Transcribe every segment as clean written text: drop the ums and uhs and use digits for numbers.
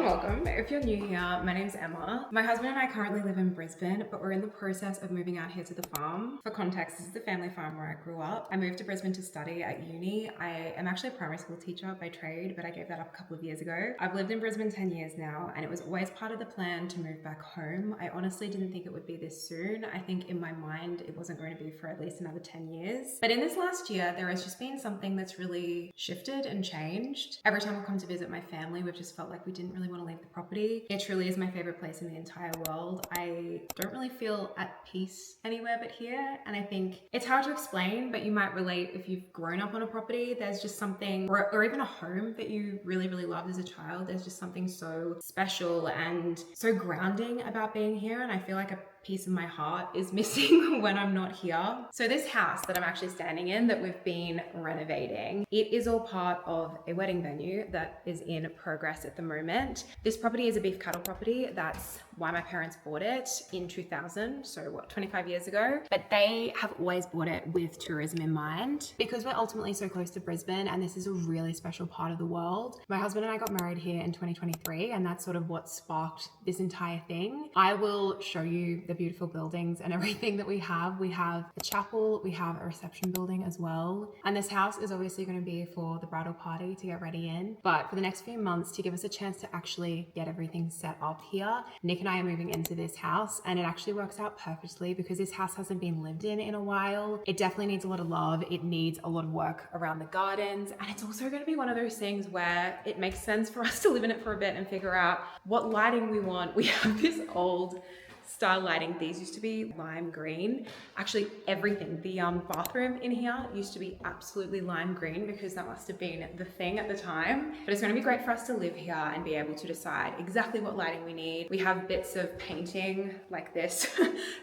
and welcome. If you're new here, my name's Emma. My husband and I currently live in Brisbane, but we're in the process of moving out here to the farm. For context, this is the family farm where I grew up. I moved to Brisbane to study at uni. I am actually a primary school teacher by trade, but I gave that up a couple of years ago. I've lived in Brisbane 10 years now, and it was always part of the plan to move back home. I honestly didn't think it would be this soon. I think in my mind, it wasn't going to be for at least another 10 years. But in this last year, there has just been something that's really shifted and changed. Every time I come to visit my family, we've just felt like we didn't really want to leave the property. It truly is my favorite place in the entire world. I don't really feel at peace anywhere but here, and I think it's hard to explain, but you might relate if you've grown up on a property. There's just something, or even a home that you really, really loved as a child. There's just something so special and so grounding about being here, and I feel like a piece of my heart is missing when I'm not here. So this house that I'm actually standing in that we've been renovating, it is all part of a wedding venue that is in progress at the moment. This property is a beef cattle property. That's why my parents bought it in 2000, so 25 years ago. But they have always bought it with tourism in mind because we're ultimately so close to Brisbane and this is a really special part of the world. My husband and I got married here in 2023 and that's sort of what sparked this entire thing. I will show you the beautiful buildings and everything that we have. We have a chapel, we have a reception building as well. And this house is obviously going to be for the bridal party to get ready in. But for the next few months, to give us a chance to actually get everything set up here, Nick and I are moving into this house and it actually works out perfectly because this house hasn't been lived in a while. It definitely needs a lot of love. It needs a lot of work around the gardens. And it's also going to be one of those things where it makes sense for us to live in it for a bit and figure out what lighting we want. We have this old style lighting. These used to be lime green. Actually, everything. The bathroom in here used to be absolutely lime green because that must have been the thing at the time. But it's going to be great for us to live here and be able to decide exactly what lighting we need. We have bits of painting like this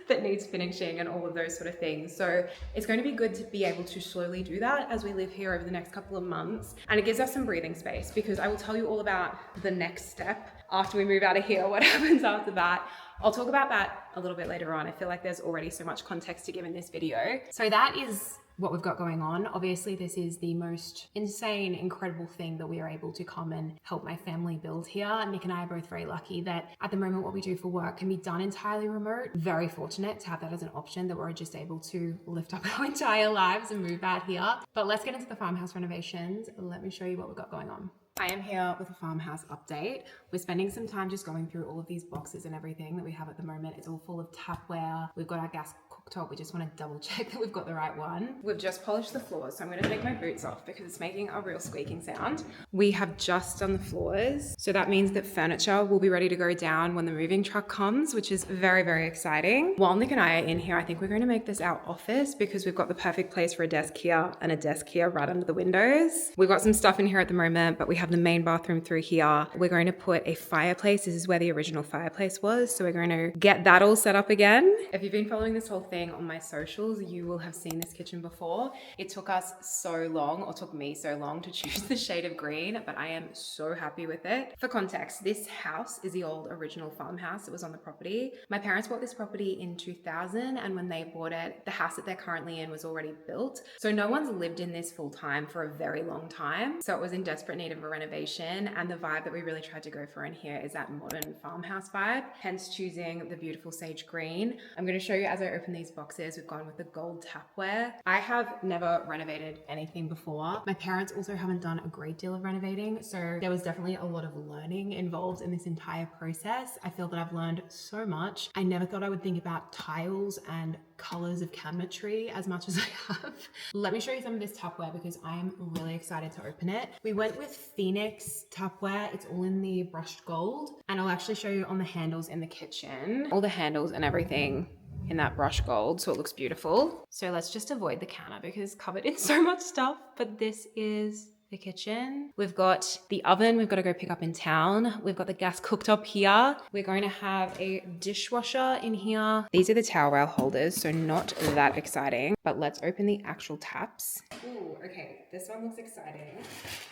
that needs finishing and all of those sort of things. So it's going to be good to be able to slowly do that as we live here over the next couple of months. And it gives us some breathing space because I will tell you all about the next step after we move out of here, what happens after that. I'll talk about that a little bit later on. I feel like there's already so much context to give in this video. So that is what we've got going on. Obviously, this is the most insane, incredible thing that we are able to come and help my family build here. Nick and I are both very lucky that at the moment what we do for work can be done entirely remote. Very fortunate to have that as an option, that we're just able to lift up our entire lives and move out here. But let's get into the farmhouse renovations. Let me show you what we've got going on. I am here with a farmhouse update. We're spending some time just going through all of these boxes and everything that we have at the moment. It's all full of tapware. We've got our gas cooktop. We just want to double check that we've got the right one. We've just polished the floors, so I'm going to take my boots off because it's making a real squeaking sound. We have just done the floors, so that means that furniture will be ready to go down when the moving truck comes, which is very, very exciting. While Nick and I are in here, I think we're going to make this our office because we've got the perfect place for a desk here and a desk here right under the windows. We've got some stuff in here at the moment, but we have the main bathroom through here. We're going to put a fireplace. This is where the original fireplace was, so we're going to get that all set up again. If you've been following this whole thing on my socials, you will have seen this kitchen before. It took us so long, or took me so long, to choose the shade of green, but I am so happy with it. For context, this house is the old original farmhouse that was on the property. My parents bought this property in 2000, and when they bought it, the house that they're currently in was already built. So no one's lived in this full time for a very long time. So it was in desperate need of a renovation, and the vibe that we really tried to go for in here is that modern farmhouse vibe, hence choosing the beautiful sage green. I'm going to show you as I open these boxes. We've gone with the gold tapware. I have never renovated anything before. My parents also haven't done a great deal of renovating, so there was definitely a lot of learning involved in this entire process. I feel that I've learned so much. I never thought I would think about tiles and colors of cabinetry as much as I have. Let me show you some of this tapware because I'm really excited to open it. We went with Phoenix tapware. It's all in the brushed gold, and I'll actually show you on the handles in the kitchen. All the handles and everything in that brush gold, so it looks beautiful. So let's just avoid the counter because it's covered in so much stuff, but this is the kitchen. We've got the oven we've got to go pick up in town. We've got the gas cooktop here. We're going to have a dishwasher in here. These are the towel rail holders, so not that exciting, but But let's open the actual taps. Ooh, okay, this one looks exciting.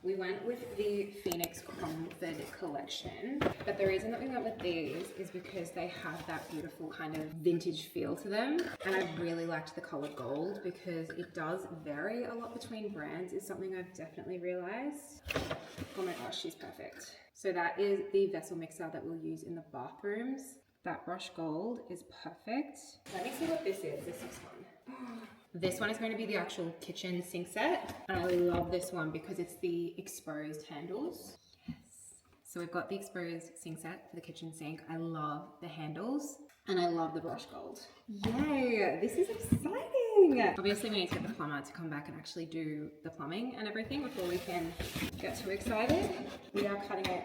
We went with the Phoenix Cromford collection, but the reason that we went with these is because they have that beautiful kind of vintage feel to them. And I really liked the color gold because it does vary a lot between brands, is something I've definitely realized. Oh my gosh, she's perfect. So that is the vessel mixer that we'll use in the bathrooms. That brush gold is perfect. Let me see what this is. This is fun. This one is going to be the actual kitchen sink set. And I love this one because it's the exposed handles. Yes. So we've got the exposed sink set for the kitchen sink. I love the handles and I love the brush gold. Yay, this is exciting. Obviously we need to get the plumber to come back and actually do the plumbing and everything before we can get too excited. We are cutting it.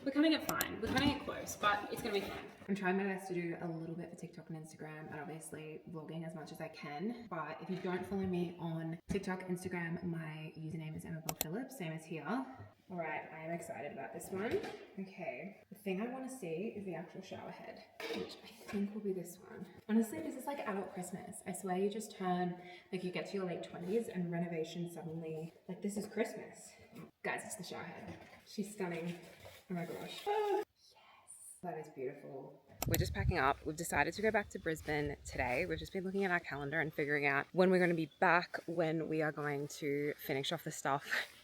We're cutting it fine. We're cutting it close, but it's going to be fine. I'm trying my best to do a little bit for TikTok and Instagram and obviously vlogging as much as I can. But if you don't follow me on TikTok, Instagram, my username is Bell-Phillips, same as here. All right, I am excited about this one. Okay, the thing I want to see is the actual shower head, which I think will be this one. Honestly, this is like adult Christmas. I swear you just turn, like you get to your late 20s and renovation suddenly, like this is Christmas. Guys, it's the shower head. She's stunning. Oh my gosh. Yes, that is beautiful. We're just packing up. We've decided to go back to Brisbane today. We've just been looking at our calendar and figuring out when we're going to be back, when we are going to finish off the stuff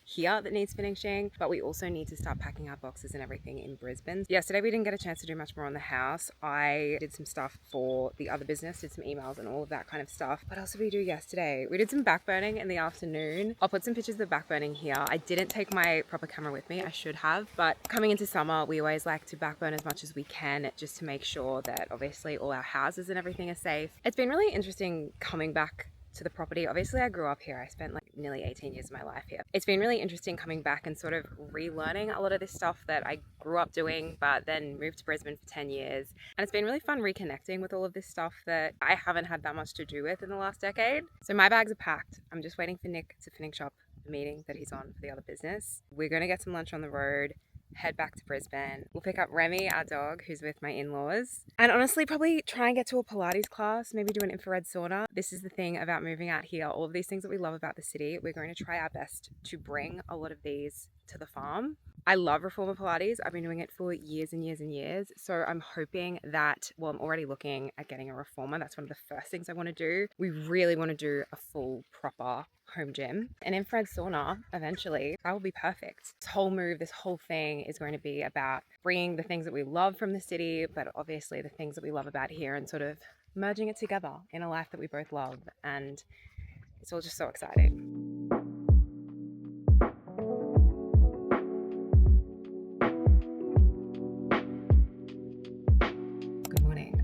here that needs finishing, but we also need to start packing our boxes and everything in Brisbane. Yesterday we didn't get a chance to do much more on the house. I did some stuff for the other business, did some emails and all of that kind of stuff. What else did we do yesterday? We did some backburning in the afternoon. I'll put some pictures of the backburning here. I didn't take my proper camera with me. I should have, but coming into summer, we always like to backburn as much as we can just to make sure that obviously all our houses and everything are safe. It's been really interesting coming back to the property. Obviously I grew up here. I spent like nearly 18 years of my life here. It's been really interesting coming back and sort of relearning a lot of this stuff that I grew up doing, but then moved to Brisbane for 10 years. And it's been really fun reconnecting with all of this stuff that I haven't had that much to do with in the last decade. So my bags are packed. I'm just waiting for Nick to finish up the meeting that he's on for the other business. We're going to get some lunch on the road, head back to Brisbane. We'll pick up Remy, our dog, who's with my in-laws. And honestly, probably try and get to a Pilates class, maybe do an infrared sauna. This is the thing about moving out here. All of these things that we love about the city, we're going to try our best to bring a lot of these to the farm. I love reformer Pilates. I've been doing it for years and years and years. So I'm hoping that, well, I'm already looking at getting a reformer. That's one of the first things I want to do. We really want to do a full, proper home gym. An infrared sauna, eventually, that will be perfect. This whole move, this whole thing is going to be about bringing the things that we love from the city, but obviously the things that we love about here and sort of merging it together in a life that we both love. And it's all just so exciting.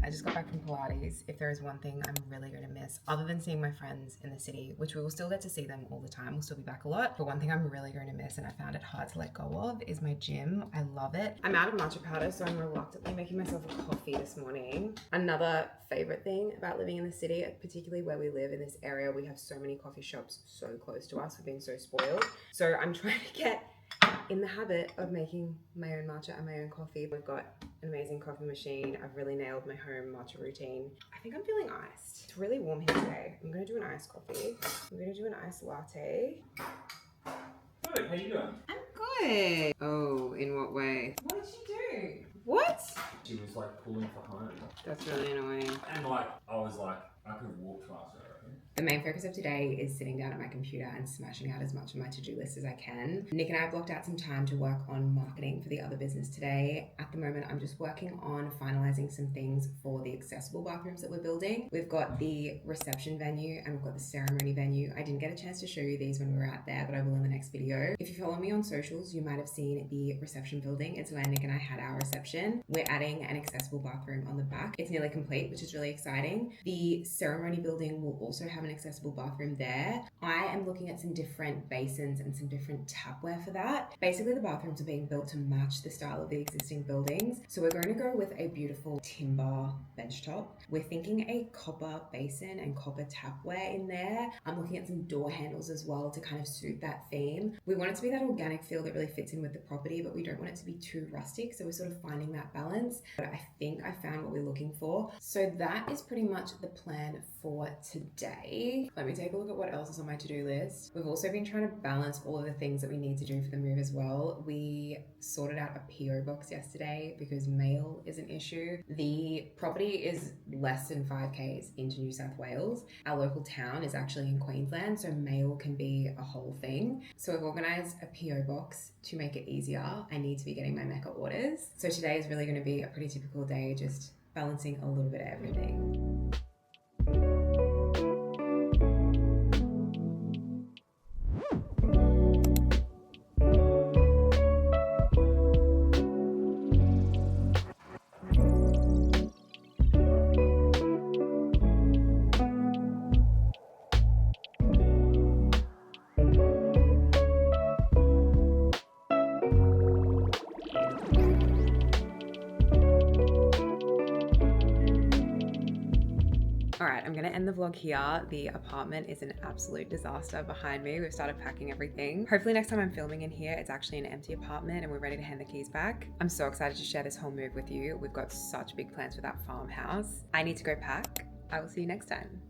I just got back from Pilates. If there is one thing I'm really going to miss, other than seeing my friends in the city, which we will still get to see them all the time, we'll still be back a lot, but one thing I'm really going to miss, and I found it hard to let go of, is my gym. I love it. I'm out of matcha powder, so I'm reluctantly making myself a coffee this morning. Another favorite thing about living in the city, particularly where we live in this area, we have so many coffee shops so close to us. We're being so spoiled. So I'm trying to get in the habit of making my own matcha and my own coffee. We've got an amazing coffee machine. I've really nailed my home matcha routine. I think I'm feeling iced. It's really warm here today. I'm gonna do an iced coffee. I'm gonna do an iced latte. Good, how you doing? I'm good. Oh, in what way? What did she do? What? She was like pulling for home. That's really annoying. And like, I was like, I could have walked faster, I reckon. The main focus of today is sitting down at my computer and smashing out as much of my to-do list as I can. Nick and I blocked out some time to work on marketing for the other business today. At the moment, I'm just working on finalizing some things for the accessible bathrooms that we're building. We've got the reception venue and we've got the ceremony venue. I didn't get a chance to show you these when we were out there, but I will in the next video. If you follow me on socials, you might have seen the reception building. It's where Nick and I had our reception. We're adding an accessible bathroom on the back. It's nearly complete, which is really exciting. The ceremony building will also have an accessible bathroom there. I am looking at some different basins and some different tapware for that. Basically, the bathrooms are being built to match the style of the existing buildings. So we're going to go with a beautiful timber benchtop. We're thinking a copper basin and copper tapware in there. I'm looking at some door handles as well to kind of suit that theme. We want it to be that organic feel that really fits in with the property, but we don't want it to be too rustic. So we're sort of finding that balance. But I think I found what we're looking for. So that is pretty much the plan for today. Let me take a look at what else is on my to-do list. We've also been trying to balance all of the things that we need to do for the move as well. We sorted out a PO box yesterday because mail is an issue. The property is less than 5Ks into New South Wales. Our local town is actually in Queensland, so mail can be a whole thing. So we've organised a PO box to make it easier. I need to be getting my Mecca orders. So today is really going to be a pretty typical day, just balancing a little bit of everything. All right, I'm gonna end the vlog here. The apartment is an absolute disaster behind me. We've started packing everything. Hopefully next time I'm filming in here, it's actually an empty apartment and we're ready to hand the keys back. I'm so excited to share this whole move with you. We've got such big plans for that farmhouse. I need to go pack. I will see you next time.